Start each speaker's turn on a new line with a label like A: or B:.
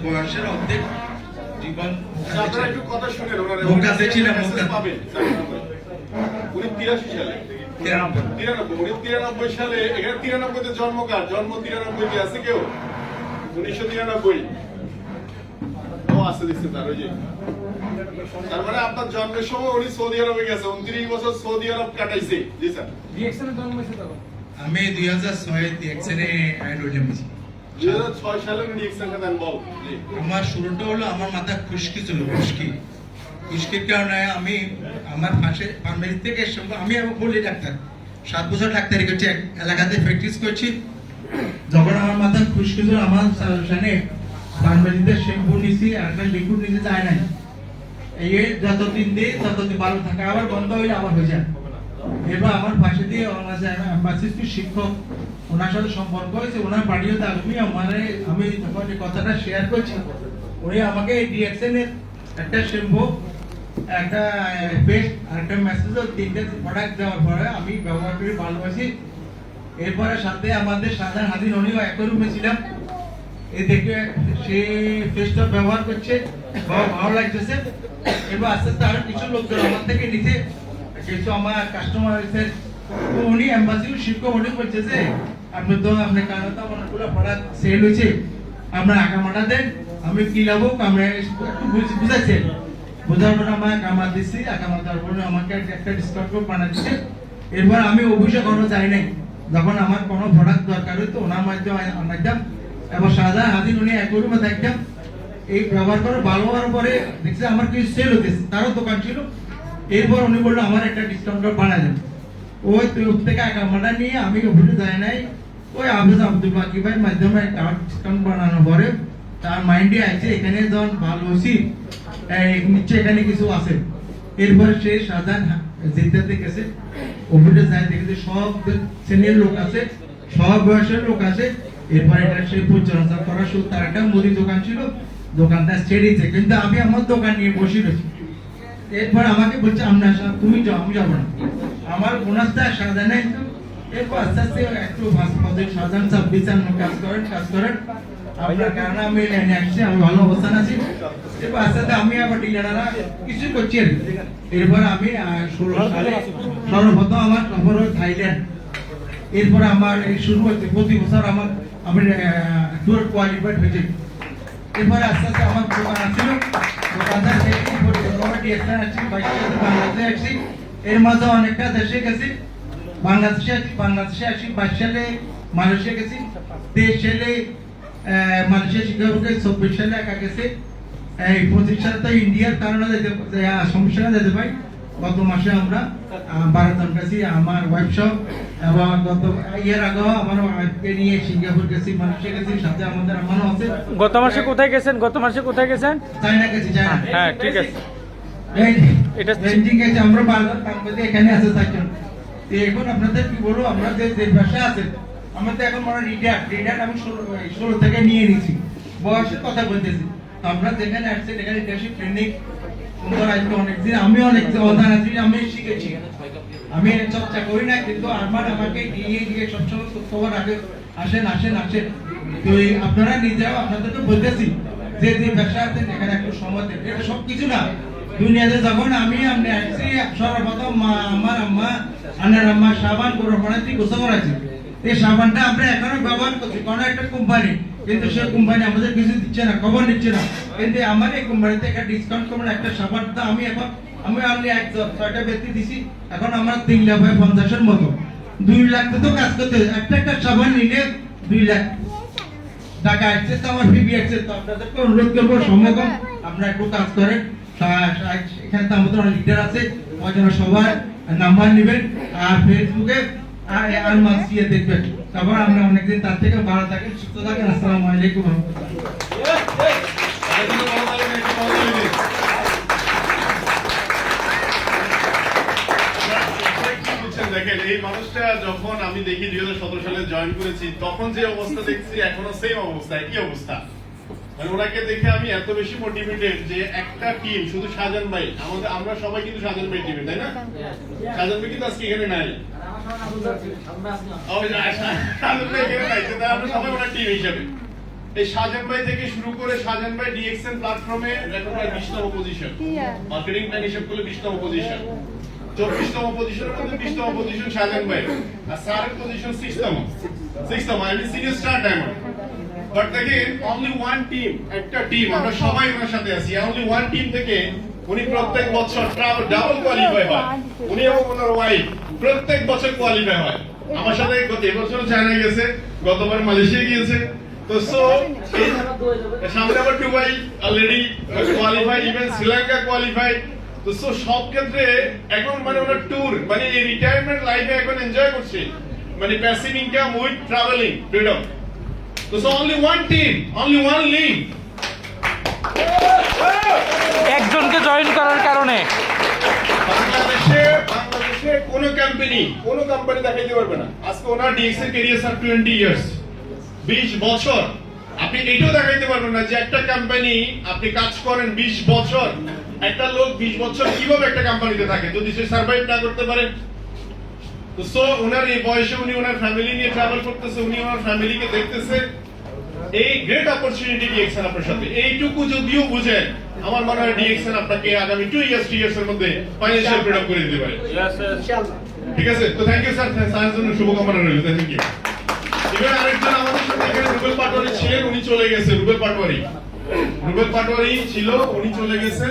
A: বয়সের অর্ধেক জীবন
B: একটু কথা শুনেন
A: ওর কাছে ছিলাম
B: উনি 83 সালে 93 সালে এখানে 93 তে জন্ম কার জন্ম 93 তে আছে কেউ 1993 ও আছে দেখতে তার ওই যে তার মানে আপনার জন্মের সময় উনি সৌদি আরবে গেছে 29 বছর সৌদি আরব কাটাইছে জি স্যার
C: রিঅ্যাকশনে জন্ম হয়েছে তখন
A: আমি 2006 রিঅ্যাকশনে অ্যাড হইলাম
B: 2006 সালে উনি রিঅ্যাকশনটা দেন বল জি
A: আমার শুরুটা হলো আমার মাথা খুশকি ছিল খুশকির কারণে আমি আমার পাশে ফার্মেসি থেকে আমি বলি ডাক্তার 7 বছর ডাক্তারি করছি এলাকাতে প্র্যাকটিস করছি যখন আমার মাথা খুশকি ছিল আমার সামনে ফার্মেসিতে শ্যাম্পু নিছি আর একটা লিকুইড নিতে যায় নাই এই যতদিন দিই ততদিন ভালো থাকে আবার বন্ধ হইলে আবার হয়ে যায় এবার আমার পাশে দিয়ে অ্যাম্বাসিডর শিক্ষক ওনার সাথে সম্পর্ক হয়েছে ওনার বাড়িও থাকবি আমি যখন এই কথাটা শেয়ার করছি উনি আমাকে ডিএক্সএনের একটা শ্যাম্পু একটা পেস্ট আর একটা মেসেজও 3টে প্রোডাক্ট দেওয়ার পরে আমি ব্যবহার করে ভালোবাসি এরপরে সাথে আমাদের সাধারণ হাজির উনিও একই রুমে ছিলাম এই দেখে সে পেস্টটা ব্যবহার করছে ভালো লাগতেছে এবার আস্তে আস্তে আরো কিছু লোকজন আমার থেকে নিচে কিছু আমার কাস্টমার হয়েছে তো উনি অ্যাম্বাসিডর শিক্ষক উনি বলছে যে আপনি তো আপনার কারণে তো অনেকগুলো প্রোডাক্ট সেল হয়েছে আপনার আগামাটা দেন আমি কি লাভ আমরা একটু বুঝাচ্ছে বোঝার পরে আমার আগামা দিচ্ছি আগামা দেওয়ার পরে আমাকে একটা ডিসকাউন্ট কোড বানা দিচ্ছে এরপর আমি অবশ্যই কোনো যাই নাই যখন আমার কোনো প্রোডাক্ট দরকার হতো ওনার মাধ্যমে আনাইতাম এবং সাধারণ হাজির উনি এক রুমে থাকতাম এই ব্যবহার করে ভালো হওয়ার পরে দেখছি আমার কিছু সেল হতেছে তারও দোকান ছিল এরপর উনি বললো আমার একটা ডিসকাউন্ট কোড বানা দেন ওই থেকে আগামাটা নিয়ে আমি অফিসে যাই নাই ওই আবুল আব্দুল বাকি ভাইয়ের মাধ্যমে ডিসকাউন্ট বানানোর পরে তার মাইন্ডে আছে এখানে যখন ভালো হয়েছি নিচে এখানে কিছু আছে এরপরে সে সাধারণ জিদ্দাতে গেছে অফিসে যায় দেখেছে সব শ্রেণীর লোক আছে সব বয়সের লোক আছে এরপরে এটা সে পরিচালনা করা শুরু তার একটা মুদি দোকান ছিল দোকানটা ছেড়েছে কিন্তু আমি আমার দোকান নিয়ে বসে রয়েছি এরপর আমাকে বলছে আপনার সাহেব তুমি যাও আমি যাবো না আমার বোনাসটা সাজানো এরপর আস্তে আস্তে একটু সাধারণ সব বিচার কাজ করেন আপনার কারণে আমি লাইনে আসছি আমি ভালো অবস্থান আছি এরপর আস্তে আস্তে আমি আবার ডিলাররা কিছু করছি আর এরপর আমি 16 সালে সর্বপ্রথম আমার সফর হয় থাইল্যান্ড এরপর আমার এই শুরু হচ্ছে প্রতি বছর আমি ট্যুর কোয়ালিফাইড হয়েছে এরপরে আস্তে আস্তে আমার দোকান আসছিল দোকানদার থেকে মোটামুটি একটা আসছি বাংলাদেশে আসছি এর মাঝে অনেকটা দেশে গেছি বাংলাদেশে আসছি 22 সালে মালয়েশিয়া গেছি 23 সালে মালয়েশিয়া সিঙ্গাপুর গেছি 24 সালে একা গেছি এই 25 সালে তো ইন্ডিয়ার কারণে সমস্যা যেতে পাই গত মাসে আমরা ভারতন গেছি আমার ওয়াইফ সহ এবং গত ইয়ার আগে আমার ওয়াইফকে নিয়ে সিঙ্গাপুর গেছি মালয়েশিয়া গেছি সাথে আমাদের আমারও আছে
C: গত মাসে কোথায় গেছেন
A: চায়না গেছি চায়না
C: হ্যাঁ ঠিক আছে
A: এটা চেঞ্জিং আছে আমরা বারবার কাম করতে এখানে আছে থাকছেন এখন আপনাদের কি বলবো আমরা যে ভাষা আছে আমাদের এখন মনে রিডার আমি 16 থেকে নিয়ে নিয়েছি বয়সের কথা বলতেছি তো আমরা যেখানে আসছি এখানে ইন্টার্নশিপ ট্রেনিং সুন্দর আজকে অনেকদিন আমি অনেক অধান আছি আমি শিখেছি আমি চর্চা করি না কিন্তু আমাকে গিয়ে সবসময় খবর আসেন তো আপনারা নিজেরাও আপনাদেরকে বলতেছি যে ব্যবসা আছে এখানে একটু সময় দেন এটা সবকিছু না দুনিয়াতে যখন আমি আসছি সর্বপ্রথম আমার আম্মা সাবান বানাচ্ছি গোসল করাচ্ছি এই সাবানটা আমরা এখনো ব্যবহার করছি কোনো একটা কোম্পানি কিন্তু সেই কোম্পানি আমাদের কিছু দিচ্ছে না খবর নিচ্ছে না কিন্তু আমার এই কোম্পানিতে একটা ডিসকাউন্ট করে একটা সাবান আমি অনলি 6টা ব্যক্তি দিছি এখন আমার 3,50,000 মতো 2 লাখ তো কাজ করতে একটা সাবান নিলে 2 লাখ টাকা আসছে তো আমার ফিবি আসছে তো আপনাদেরকে অনুরোধ করবো সম্ভব আপনারা একটু কাজ করেন এখানে তো আমাদের অনেক লিডার আছে সবার নাম্বার নেবেন আর ফেসবুকে আর মাসিয়ে দেখবেন তারপর আমরা অনেকদিন তার থেকে ভালো থাকেন সুস্থ থাকেন আসসালামু আলাইকুম
B: দেখেন এই মানুষটা যখন আমি দেখি 2017 সালে জয়েন করেছি তখন যে অবস্থা দেখছি এখনো সেম অবস্থা একই অবস্থা মানে ওনাকে দেখে আমি এত বেশি মোটিভেটেড যে একটা টিম শুধু শাহজাহান ভাই আমরা সবাই কিন্তু শাহজাহান ভাই টিমে তাই না শাহজাহান ভাই কিন্তু আজকে এখানে নাই শাহজাহান ভাই এখানে নাই আমরা সবাই ওনার টিম হিসেবে এই শাহজাহান ভাই থেকে শুরু করে শাহজাহান ভাই ডিএক্সএন প্ল্যাটফর্মে এখন প্রায় 20তম পজিশন, মার্কেটিং প্ল্যান হিসেব করলে 20তম পজিশন, 24তম পজিশনের মধ্যে 20তম পজিশন শাহজাহান ভাই, আর স্যারের পজিশন 6তম, I mean senior star diamond. But দেখেন অনলি ওয়ান টিম, একটা টিম, আমরা সবাই ওনার সাথে আছি, অনলি ওয়ান টিম থেকে উনি প্রত্যেক বছর ডাবল কোয়ালিফাই হয়, উনি এবং ওনার ওয়াইফ প্রত্যেক বছর কোয়ালিফাই হয়। আমার সাথে গত এবছর চায়না গেছে, গতবার মালয়েশিয়া গিয়েছে। তো সো সামনে আবার Dubai already qualify, even Sri Lanka qualify. তো সো সব ক্ষেত্রে এখন মানে ওনার ট্যুর মানে এই রিটায়ারমেন্ট লাইফে এখন এনজয় করছে, মানে passive income with travelling freedom. তো so only one team, only one league.
C: একজনকে জয়েন করার কারণে
B: বাংলাদেশে কোন কোম্পানি দেখাইতে পারবে না আজকে ওনার ডিএক্স এর ক্যারিয়ার স্যার 20 ইয়ার্স, 20 বছর। আপনি এটাও দেখাইতে পারবেন না যে একটা কোম্পানি আপনি কাজ করেন 20 বছর, একটা লোক 20 বছর কিভাবে একটা কোম্পানিতে থাকে যদি সে সার্ভাইভ না করতে পারে। তো সো ওনার এই বয়সে উনি ওনার ফ্যামিলি নিয়ে ট্রাভেল করতেছে, উনি ওনার ফ্যামিলিকে দেখতেছে। এই গ্রেট অপরচুনিটি ডিএক্সএন আপনার সাথে, এইটুকু যদিও বুঝেন আমার মনে হয় ডিএক্সএন আপনাকে আগামী 2 ইয়ার্স এর মধ্যে ফাইন্যান্সিয়াল ফ্রিডম করে দিতে পারে। ঠিক আছে, তো থ্যাংক ইউ স্যার, স্যারের জন্য শুভকামনা রইল। Thank you. এবার আরেকজন আমাদের সাথে এখানে রুবেল পাটোয়ারি ছিলেন, উনি চলে গেছে। রুবেল পাটোয়ারি ছিল, উনি চলে গেছে।